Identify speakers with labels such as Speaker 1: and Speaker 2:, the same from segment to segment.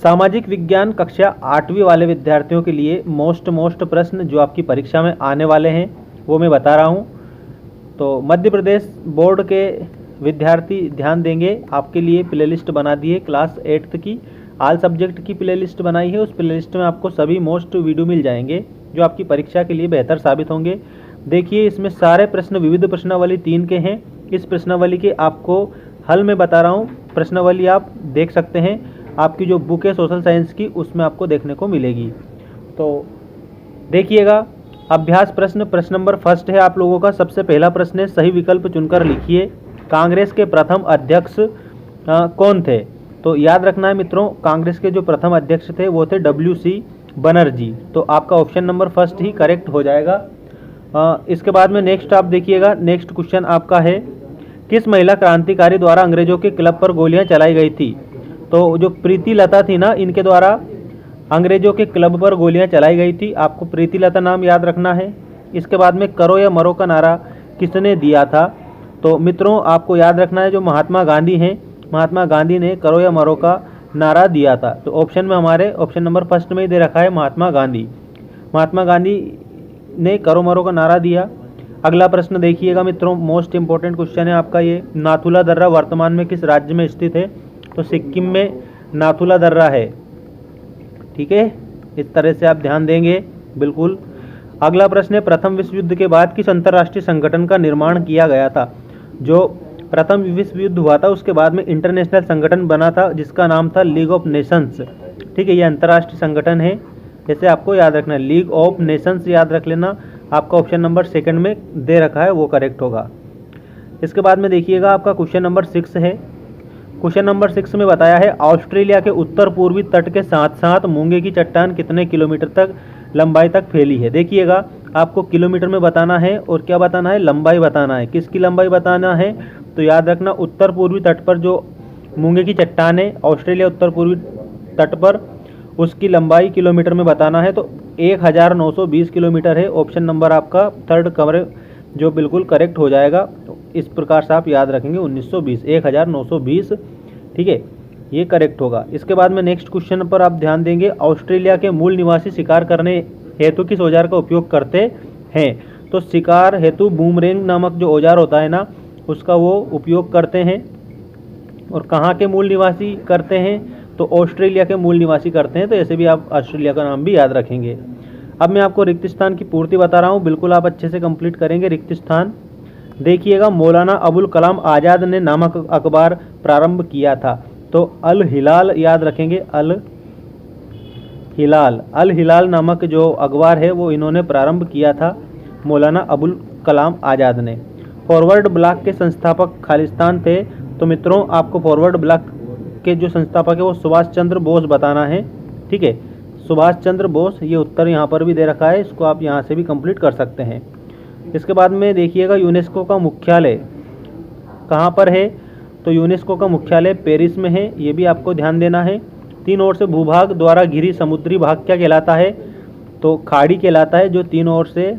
Speaker 1: सामाजिक विज्ञान कक्षा 8वीं वाले विद्यार्थियों के लिए मोस्ट प्रश्न जो आपकी परीक्षा में आने वाले हैं वो मैं बता रहा हूँ। तो मध्य प्रदेश बोर्ड के विद्यार्थी ध्यान देंगे, आपके लिए प्लेलिस्ट बना दी है क्लास 8th की, ऑल सब्जेक्ट की प्लेलिस्ट बनाई है। उस प्लेलिस्ट में आपको सभी मोस्ट वीडियो मिल जाएंगे जो आपकी परीक्षा के लिए बेहतर साबित होंगे। देखिए, इसमें सारे प्रश्न विविध प्रश्नावली 3 के हैं। इस प्रश्नावली के आपको हल मैं बता रहा हूँ, प्रश्नावली आप देख सकते हैं, आपकी जो बुक है सोशल साइंस की उसमें आपको देखने को मिलेगी। तो देखिएगा, अभ्यास प्रश्न नंबर फर्स्ट है आप लोगों का। सबसे पहला प्रश्न है, सही विकल्प चुनकर लिखिए, कांग्रेस के प्रथम अध्यक्ष कौन थे। तो याद रखना है मित्रों, कांग्रेस के जो प्रथम अध्यक्ष थे वो थे WC बनर्जी। तो आपका ऑप्शन नंबर फर्स्ट ही करेक्ट हो जाएगा। इसके बाद में नेक्स्ट आप देखिएगा, नेक्स्ट क्वेश्चन आपका है, किस महिला क्रांतिकारी द्वारा अंग्रेजों के क्लब पर गोलियां चलाई गई थी। तो जो प्रीति लता थी ना, इनके द्वारा अंग्रेजों के क्लब पर गोलियां चलाई गई थी। आपको प्रीति लता नाम याद रखना है। इसके बाद में करो या मरो का नारा किसने दिया था। तो मित्रों आपको याद रखना है, जो महात्मा गांधी हैं, महात्मा गांधी ने करो या मरो का नारा दिया था। तो ऑप्शन में हमारे ऑप्शन नंबर फर्स्ट में ही दे रखा है महात्मा गांधी। महात्मा गांधी ने करो मरो का नारा दिया। अगला प्रश्न देखिएगा मित्रों, मोस्ट इंपॉर्टेंट क्वेश्चन है आपका ये, नाथुला दर्रा वर्तमान में किस राज्य में स्थित है। तो सिक्किम में नाथुला दर्रा है। ठीक है, इस तरह से आप ध्यान देंगे बिल्कुल। अगला प्रश्न है, प्रथम विश्व युद्ध के बाद किस अंतर्राष्ट्रीय संगठन का निर्माण किया गया था। जो प्रथम विश्व युद्ध हुआ था उसके बाद में इंटरनेशनल संगठन बना था जिसका नाम था लीग ऑफ नेशंस। ठीक है, ये अंतर्राष्ट्रीय संगठन है, जैसे आपको याद रखना है, लीग ऑफ नेशंस याद रख लेना। आपका ऑप्शन नंबर सेकंड में दे रखा है, वो करेक्ट होगा। इसके बाद में देखिएगा, आपका क्वेश्चन नंबर 6 है। क्वेश्चन नंबर 6 में बताया है, ऑस्ट्रेलिया के उत्तर पूर्वी तट के साथ साथ मूंगे की चट्टान कितने किलोमीटर तक लंबाई तक फैली है। देखिएगा, आपको किलोमीटर में बताना है और क्या बताना है, लंबाई बताना है। किसकी लंबाई बताना है, तो याद रखना, उत्तर पूर्वी तट पर जो मूंगे की चट्टान है ऑस्ट्रेलिया उत्तर पूर्वी तट पर, उसकी लंबाई किलोमीटर में बताना है। तो 1920 किलोमीटर है। ऑप्शन नंबर आपका थर्ड कवर जो बिल्कुल करेक्ट हो जाएगा। तो इस प्रकार से आप याद रखेंगे 1920। ठीक है, ये करेक्ट होगा। इसके बाद में नेक्स्ट क्वेश्चन पर आप ध्यान देंगे, ऑस्ट्रेलिया के मूल निवासी शिकार करने हेतु किस औजार का उपयोग करते हैं। तो शिकार हेतु बूमरेंग नामक जो औजार होता है ना, उसका वो उपयोग करते हैं। और कहाँ के मूल निवासी करते हैं, तो ऑस्ट्रेलिया के मूल निवासी करते हैं। तो ऐसे भी आप ऑस्ट्रेलिया का नाम भी याद रखेंगे। अब मैं आपको रिक्त स्थान की पूर्ति बता रहा हूँ, बिल्कुल आप अच्छे से कंप्लीट करेंगे रिक्त स्थान। देखिएगा, मौलाना अबुल कलाम आज़ाद ने नामक अखबार प्रारंभ किया था। तो अल हिलाल याद रखेंगे, अल हिलाल नामक जो अखबार है वो इन्होंने प्रारंभ किया था, मौलाना अबुल कलाम आज़ाद ने। फॉरवर्ड ब्लॉक के संस्थापक खालिस्तान थे। तो मित्रों आपको फॉरवर्ड ब्लॉक के जो संस्थापक है वो सुभाष चंद्र बोस बताना है। ठीक है, सुभाष चंद्र बोस, ये उत्तर यहाँ पर भी दे रखा है, इसको आप यहाँ से भी कंप्लीट कर सकते हैं। इसके बाद में देखिएगा, यूनेस्को का मुख्यालय कहाँ पर है। तो यूनेस्को का मुख्यालय पेरिस में है, ये भी आपको ध्यान देना है। 3 ओर से भूभाग द्वारा घिरी समुद्री भाग क्या कहलाता है। तो खाड़ी कहलाता है, जो 3 ओर से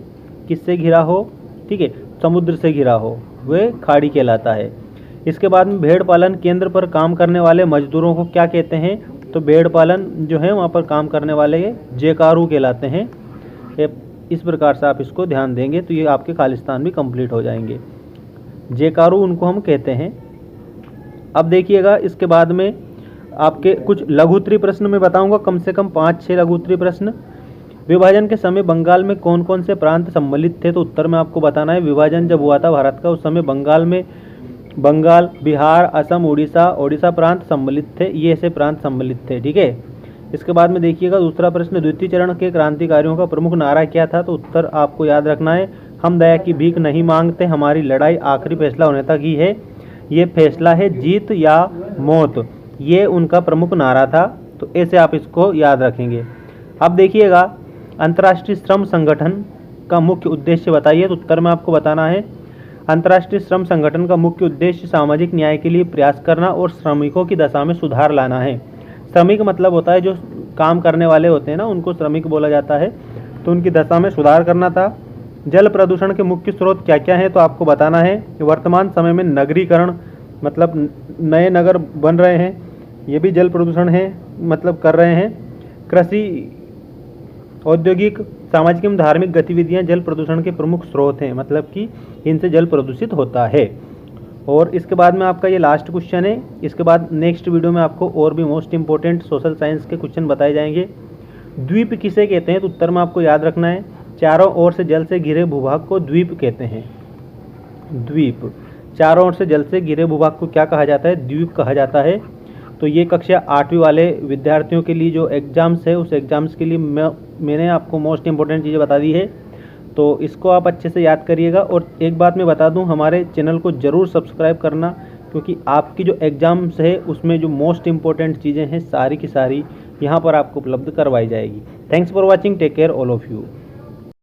Speaker 1: किससे घिरा हो, ठीक है, समुद्र से घिरा हो, वह खाड़ी कहलाता है। इसके बाद में भेड़ पालन केंद्र पर काम करने वाले मजदूरों को क्या कहते हैं। तो भेड़ पालन जो है वहाँ पर काम करने वाले जेकारू कहलाते हैं। इस प्रकार से आप इसको ध्यान देंगे तो ये आपके खालिस्तान भी कंप्लीट हो जाएंगे। जेकारू उनको हम कहते हैं। अब देखिएगा, इसके बाद में आपके कुछ लघुत्तरी प्रश्न मैं बताऊंगा, कम से कम 5-6 लघुत्तरी प्रश्न। विभाजन के समय बंगाल में कौन कौन से प्रांत सम्मिलित थे। तो उत्तर में आपको बताना है, विभाजन जब हुआ था भारत का उस समय बंगाल, बिहार, असम, ओडिशा प्रांत सम्मिलित थे। ये ऐसे प्रांत सम्मिलित थे। ठीक है, इसके बाद में देखिएगा दूसरा प्रश्न, द्वितीय चरण के क्रांतिकारियों का प्रमुख नारा क्या था। तो उत्तर आपको याद रखना है, हम दया की भीख नहीं मांगते, हमारी लड़ाई आखिरी फैसला होने तक ही है। ये फैसला है जीत या मौत, ये उनका प्रमुख नारा था। तो ऐसे आप इसको याद रखेंगे। अब देखिएगा, अंतर्राष्ट्रीय श्रम संगठन का मुख्य उद्देश्य बताइए। तो उत्तर में आपको बताना है, अंतर्राष्ट्रीय श्रम संगठन का मुख्य उद्देश्य सामाजिक न्याय के लिए प्रयास करना और श्रमिकों की दशा में सुधार लाना है। श्रमिक मतलब होता है जो काम करने वाले होते हैं ना, उनको श्रमिक बोला जाता है। तो उनकी दशा में सुधार करना था। जल प्रदूषण के मुख्य स्रोत क्या क्या हैं, तो आपको बताना है कि वर्तमान समय में नगरीकरण मतलब नए नगर बन रहे हैं, ये भी जल प्रदूषण है। मतलब कर रहे हैं। कृषि, औद्योगिक, सामाजिक एवं धार्मिक गतिविधियां जल प्रदूषण के प्रमुख स्रोत हैं, मतलब कि इनसे जल प्रदूषित होता है। और इसके बाद में आपका ये लास्ट क्वेश्चन है। इसके बाद नेक्स्ट वीडियो में आपको और भी मोस्ट इंपॉर्टेंट सोशल साइंस के क्वेश्चन बताए जाएंगे। द्वीप किसे कहते हैं? तो उत्तर में आपको याद रखना है, चारों ओर से जल से घिरे भूभाग को द्वीप कहते हैं। द्वीप, चारों ओर से जल से घिरे भूभाग को क्या कहा जाता है? द्वीप कहा जाता है। तो ये कक्षा 8वीं वाले विद्यार्थियों के लिए जो एग्ज़ाम्स है, उस एग्ज़ाम्स के लिए मैंने आपको मोस्ट इंपॉर्टेंट चीज़ें बता दी है, तो इसको आप अच्छे से याद करिएगा। और एक बात मैं बता दूं, हमारे चैनल को ज़रूर सब्सक्राइब करना, क्योंकि आपकी जो एग्ज़ाम्स है उसमें जो मोस्ट इंपॉर्टेंट चीज़ें हैं सारी की सारी यहाँ पर आपको उपलब्ध करवाई जाएगी। Thanks for watching, take care all of you.